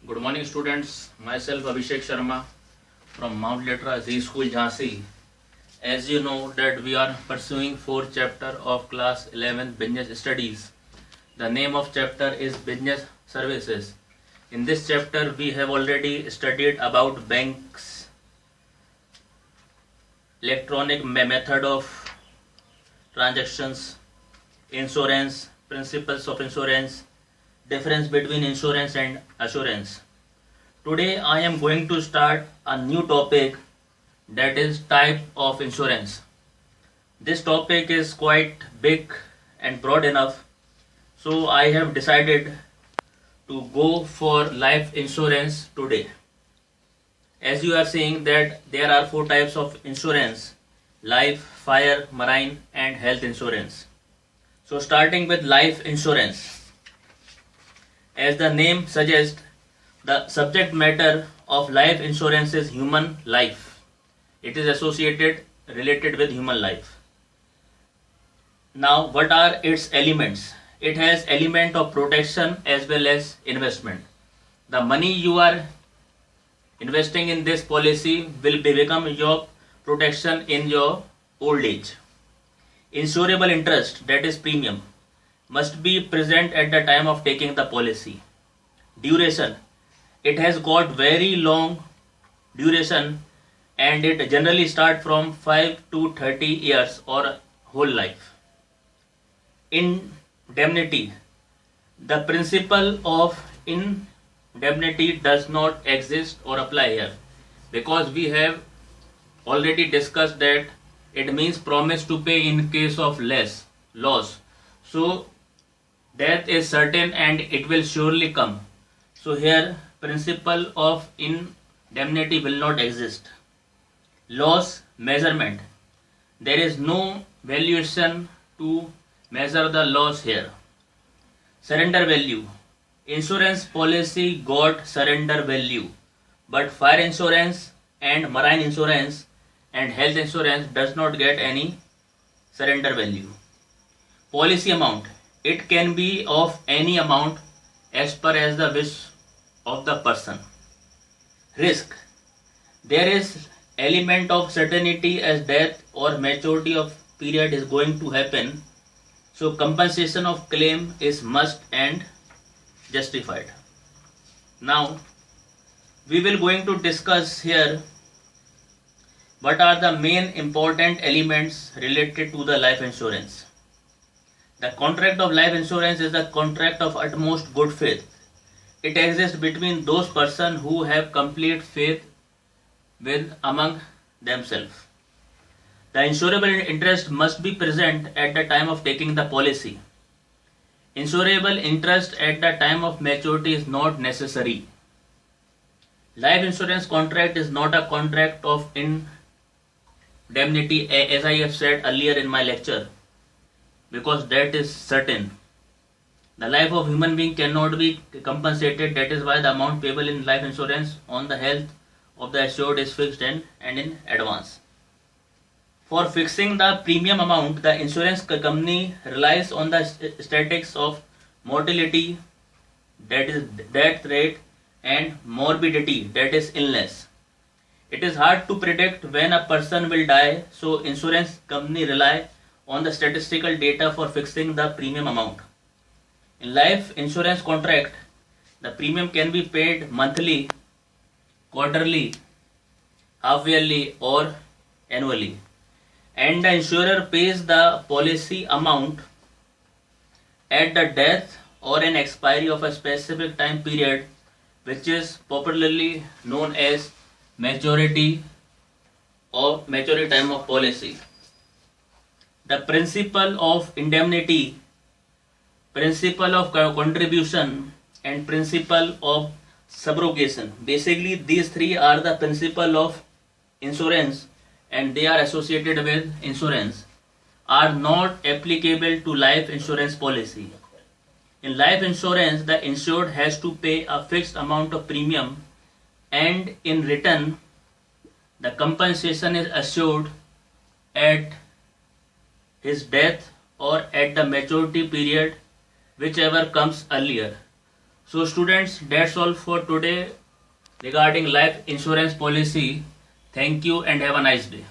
Good morning students, myself Abhishek Sharma from Mount Litra Z School Jhansi. As you know that we are pursuing 4th chapter of class 11 business studies. The name of chapter is business services. In this chapter we have already studied about banks, electronic method of transactions, insurance, principles of insurance, difference between insurance and assurance. Today I am going to start a new topic, that is type of insurance. This topic is quite big and broad enough, so I have decided to go for life insurance today. As you are seeing that there are 4 types of insurance: life, fire, marine and health insurance. So starting with life insurance. As the name suggests, the subject matter of life insurance is human life. It is related with human life. Now, what are its elements? It has element of protection as well as investment. The money you are investing in this policy will become your protection in your old age. Insurable interest, that is premium, must be present at the time of taking the policy. Duration, it has got very long duration and it generally starts from 5 to 30 years or whole life. Indemnity, the principle of indemnity does not exist or apply here, because we have already discussed that it means promise to pay in case of loss. So death is certain and it will surely come. So here principle of indemnity will not exist. Loss measurement, there is no valuation to measure the loss here. Surrender value, insurance policy got surrender value, but fire insurance and marine insurance and health insurance does not get any surrender value. Policy amount, it can be of any amount as per as the wish of the person. Risk, there is element of certainty as death or maturity of period is going to happen, so compensation of claim is must and justified. Now we will going to discuss here what are the main important elements related to the life insurance. The contract of life insurance is a contract of utmost good faith. It exists between those persons who have complete faith with among themselves. The insurable interest must be present at the time of taking the policy. Insurable interest at the time of maturity is not necessary. Life insurance contract is not a contract of indemnity, as I have said earlier in my lecture, because that is certain. The life of human being cannot be compensated. That is why the amount payable in life insurance on the health of the assured is fixed and in advance. For fixing the premium amount, the insurance company relies on the statistics of mortality, that is death rate, and morbidity, that is illness. It is hard to predict when a person will die, so insurance company rely on the statistical data for fixing the premium amount. In life insurance contract, the premium can be paid monthly, quarterly, half-yearly or annually, and the insurer pays the policy amount at the death or an expiry of a specific time period, which is popularly known as maturity or maturity time of policy. The principle of indemnity, principle of contribution and principle of subrogation, basically these 3 are the principle of insurance and they are associated with insurance, are not applicable to life insurance policy. In life insurance, the insured has to pay a fixed amount of premium and in return the compensation is assured at his death or at the maturity period, whichever comes earlier. So students, that's all for today regarding life insurance policy. Thank you and have a nice day.